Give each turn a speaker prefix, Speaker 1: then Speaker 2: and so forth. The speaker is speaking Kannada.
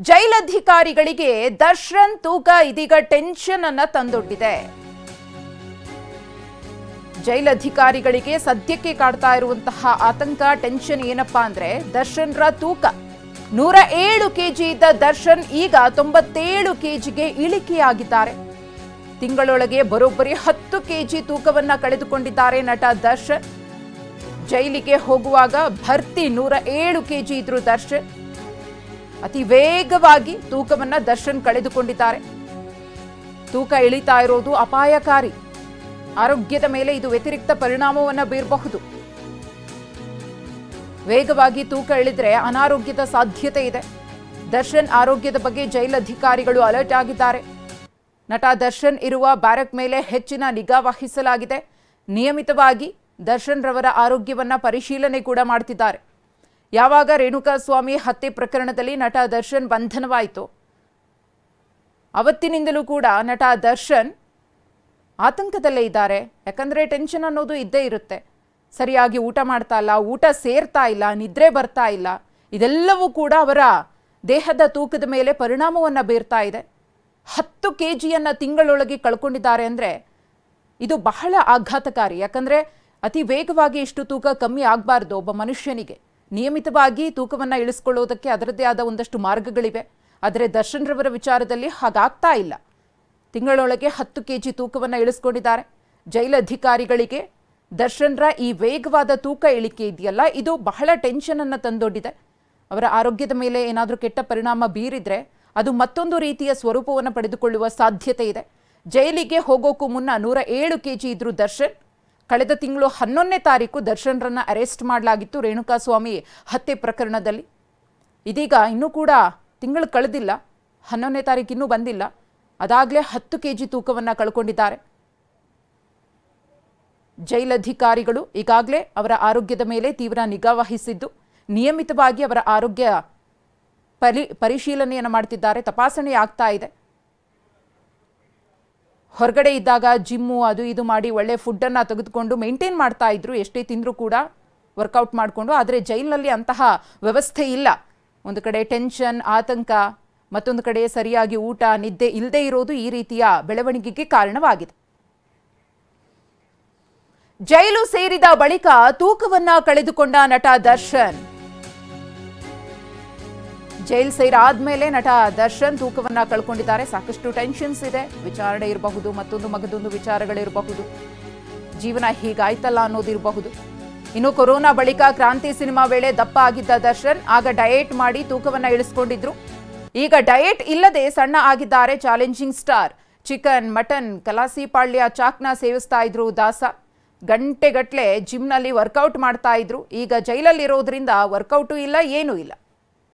Speaker 1: ಜೈಲಧಿಕಾರಿಗಳಿಗೆ ದರ್ಶನ್ ತೂಕ ಇದೀಗ ಟೆನ್ಷನ್ ಅನ್ನ ತಂದೊಡ್ಡಿದೆ. ಜೈಲಧಿಕಾರಿಗಳಿಗೆ ಸದ್ಯಕ್ಕೆ ಕಾಡ್ತಾ ಇರುವಂತಹ ಆತಂಕ, ಟೆನ್ಷನ್ ಏನಪ್ಪಾ ಅಂದ್ರೆ ದರ್ಶನ್ರ ತೂಕ 107 ಕೆಜಿ ಇದ್ದ ದರ್ಶನ್ ಈಗ 97 ಕೆಜಿಗೆ ಇಳಿಕೆಯಾಗಿದ್ದಾರೆ. ತಿಂಗಳೊಳಗೆ ಬರೋಬ್ಬರಿ 10 ಕೆಜಿ ತೂಕವನ್ನ ಕಳೆದುಕೊಂಡಿದ್ದಾರೆ ನಟ ದರ್ಶನ್. ಜೈಲಿಗೆ ಹೋಗುವಾಗ ಭರ್ತಿ 107 ಕೆಜಿ ಇದ್ರು ದರ್ಶನ್. ಅತಿ ವೇಗವಾಗಿ ತೂಕವನ್ನ ದರ್ಶನ್ ಕಳೆದುಕೊಂಡಿದ್ದಾರೆ. ತೂಕ ಇಳಿತಾ ಇರೋದು ಅಪಾಯಕಾರಿ. ಆರೋಗ್ಯದ ಮೇಲೆ ಇದು ವ್ಯತಿರಿಕ್ತ ಪರಿಣಾಮವನ್ನ ಬೀರಬಹುದು. ವೇಗವಾಗಿ ತೂಕ ಇಳಿದ್ರೆ ಅನಾರೋಗ್ಯದ ಸಾಧ್ಯತೆ ಇದೆ. ದರ್ಶನ್ ಆರೋಗ್ಯದ ಬಗ್ಗೆ ಜೈಲಧಿಕಾರಿಗಳು ಅಲರ್ಟ್ ಆಗಿದ್ದಾರೆ. ನಟ ದರ್ಶನ್ ಇರುವ ಬ್ಯಾರಕ್ ಮೇಲೆ ಹೆಚ್ಚಿನ ನಿಗಾ ವಹಿಸಲಾಗಿದೆ. ನಿಯಮಿತವಾಗಿ ದರ್ಶನ್ ರವರ ಆರೋಗ್ಯವನ್ನ ಪರಿಶೀಲನೆ ಕೂಡ ಮಾಡ್ತಿದ್ದಾರೆ. ಯಾವಾಗ ರೇಣುಕಾಸ್ವಾಮಿ ಹತ್ಯೆ ಪ್ರಕರಣದಲ್ಲಿ ನಟ ದರ್ಶನ್ ಬಂಧನವಾಯಿತು, ಅವತ್ತಿನಿಂದಲೂ ಕೂಡ ನಟ ದರ್ಶನ್ ಆತಂಕದಲ್ಲೇ ಇದ್ದಾರೆ. ಯಾಕಂದ್ರೆ ಟೆನ್ಷನ್ ಅನ್ನೋದು ಇದ್ದೇ ಇರುತ್ತೆ. ಸರಿಯಾಗಿ ಊಟ ಮಾಡ್ತಾ ಇಲ್ಲ, ಊಟ ಸೇರ್ತಾ ಇಲ್ಲ, ನಿದ್ರೆ ಬರ್ತಾ ಇಲ್ಲ. ಇದೆಲ್ಲವೂ ಕೂಡ ಅವರ ದೇಹದ ತೂಕದ ಮೇಲೆ ಪರಿಣಾಮವನ್ನು ಬೀರ್ತಾ ಇದೆ. 10 ಕೆಜಿಯನ್ನ ತಿಂಗಳೊಳಗೆ ಕಳ್ಕೊಂಡಿದ್ದಾರೆ ಅಂದ್ರೆ ಇದು ಬಹಳ ಆಘಾತಕಾರಿ. ಯಾಕಂದ್ರೆ ಅತಿ ವೇಗವಾಗಿ ಇಷ್ಟು ತೂಕ ಕಮ್ಮಿ ಆಗಬಾರ್ದು. ಒಬ್ಬ ಮನುಷ್ಯನಿಗೆ ನಿಯಮಿತವಾಗಿ ತೂಕವನ್ನು ಇಳಿಸ್ಕೊಳ್ಳೋದಕ್ಕೆ ಅದರದ್ದೇ ಆದ ಒಂದಷ್ಟು ಮಾರ್ಗಗಳಿವೆ. ಆದರೆ ದರ್ಶನ್ ರವರ ವಿಚಾರದಲ್ಲಿ ಹಾಗಾಗ್ತಾ ಇಲ್ಲ. ತಿಂಗಳೊಳಗೆ 10 ಕೆಜಿ ತೂಕವನ್ನು ಇಳಿಸ್ಕೊಂಡಿದ್ದಾರೆ. ಜೈಲಧಿಕಾರಿಗಳಿಗೆ ದರ್ಶನ್ರ ಈ ವೇಗವಾದ ತೂಕ ಇಳಿಕೆ ಇದೆಯಲ್ಲ, ಇದು ಬಹಳ ಟೆನ್ಷನ್ ಅನ್ನು ತಂದೊಡ್ಡಿದೆ. ಅವರ ಆರೋಗ್ಯದ ಮೇಲೆ ಏನಾದರೂ ಕೆಟ್ಟ ಪರಿಣಾಮ ಬೀರಿದ್ರೆ ಅದು ಮತ್ತೊಂದು ರೀತಿಯ ಸ್ವರೂಪವನ್ನು ಪಡೆದುಕೊಳ್ಳುವ ಸಾಧ್ಯತೆ ಇದೆ. ಜೈಲಿಗೆ ಹೋಗೋಕ್ಕೂ ಮುನ್ನ 107 ಕೆಜಿ ಇದ್ರು ದರ್ಶನ್. ಕಳೆದ ತಿಂಗಳು 11ನೇ ತಾರೀಕು ದರ್ಶನ್ರನ್ನ ಅರೆಸ್ಟ್ ಮಾಡಲಾಗಿತ್ತು ರೇಣುಕಾಸ್ವಾಮಿ ಹತ್ಯೆ ಪ್ರಕರಣದಲ್ಲಿ. ಇದೀಗ ಇನ್ನೂ ಕೂಡ ತಿಂಗಳು ಕಳೆದಿಲ್ಲ, 11ನೇ ತಾರೀಕು ಇನ್ನೂ ಬಂದಿಲ್ಲ. ಅದಾಗಲೇ 10 ಕೆಜಿ ತೂಕವನ್ನು ಕಳ್ಕೊಂಡಿದ್ದಾರೆ. ಜೈಲಧಿಕಾರಿಗಳು ಈಗಾಗಲೇ ಅವರ ಆರೋಗ್ಯದ ಮೇಲೆ ತೀವ್ರ ನಿಗಾ ವಹಿಸಿದ್ದು ನಿಯಮಿತವಾಗಿ ಅವರ ಆರೋಗ್ಯ ಪರಿಶೀಲನೆಯನ್ನು ಮಾಡ್ತಿದ್ದಾರೆ. ತಪಾಸಣೆ ಆಗ್ತಾ ಇದೆ. ಹೊರಗಡೆ ಇದ್ದಾಗ ಜಿಮ್ಮು ಅದು ಇದು ಮಾಡಿ ಒಳ್ಳೆ ಫುಡ್ಡನ್ನು ತೆಗೆದುಕೊಂಡು ಮೇಂಟೈನ್ ಮಾಡ್ತಾ ಇದ್ರು, ಎಷ್ಟೇ ತಿಂದರೂ ಕೂಡ ವರ್ಕೌಟ್ ಮಾಡಿಕೊಂಡು. ಆದರೆ ಜೈಲಿನಲ್ಲಿ ಅಂತಹ ವ್ಯವಸ್ಥೆ ಇಲ್ಲ. ಒಂದು ಕಡೆ ಟೆನ್ಷನ್, ಆತಂಕ, ಮತ್ತೊಂದು ಕಡೆ ಸರಿಯಾಗಿ ಊಟ ನಿದ್ದೆ ಇಲ್ಲದೆ ಇರೋದು ಈ ರೀತಿಯ ಬೆಳವಣಿಗೆಗೆ ಕಾರಣವಾಗಿದೆ. ಜೈಲು ಸೇರಿದ ಬಳಿಕ ತೂಕವನ್ನ ಕಳೆದುಕೊಂಡ ನಟ ದರ್ಶನ್. ಜೈಲು ಸೇರಾದ್ಮೇಲೆ ನಟ ದರ್ಶನ್ ತೂಕವನ್ನ ಕಳ್ಕೊಂಡಿದ್ದಾರೆ. ಸಾಕಷ್ಟು ಟೆನ್ಷನ್ಸ್ ಇದೆ. ವಿಚಾರಣೆ ಇರಬಹುದು, ಮಗದೊಂದು ವಿಚಾರಗಳಿರಬಹುದು, ಜೀವನ ಹೀಗಾಯ್ತಲ್ಲ ಅನ್ನೋದಿರಬಹುದು. ಇನ್ನು ಕೊರೋನಾ ಬಳಿಕ ಕ್ರಾಂತಿ ಸಿನಿಮಾ ವೇಳೆ ದಪ್ಪ ಆಗಿದ್ದ ದರ್ಶನ್ ಆಗ ಡಯೇಟ್ ಮಾಡಿ ತೂಕವನ್ನ ಇಳಿಸ್ಕೊಂಡಿದ್ರು. ಈಗ ಡಯೇಟ್ ಇಲ್ಲದೆ ಸಣ್ಣ ಆಗಿದ್ದಾರೆ ಚಾಲೆಂಜಿಂಗ್ ಸ್ಟಾರ್. ಚಿಕನ್, ಮಟನ್, ಕಲಾಸಿ ಪಾಳ್ಯ ಚಾಕ್ನ ಸೇವಿಸ್ತಾ ಇದ್ರು ದಾಸ. ಗಂಟೆಗಟ್ಟಲೆ ಜಿಮ್ನಲ್ಲಿ ವರ್ಕೌಟ್ ಮಾಡ್ತಾ ಇದ್ರು. ಈಗ ಜೈಲಲ್ಲಿರೋದ್ರಿಂದ ವರ್ಕೌಟು ಇಲ್ಲ, ಏನೂ ಇಲ್ಲ.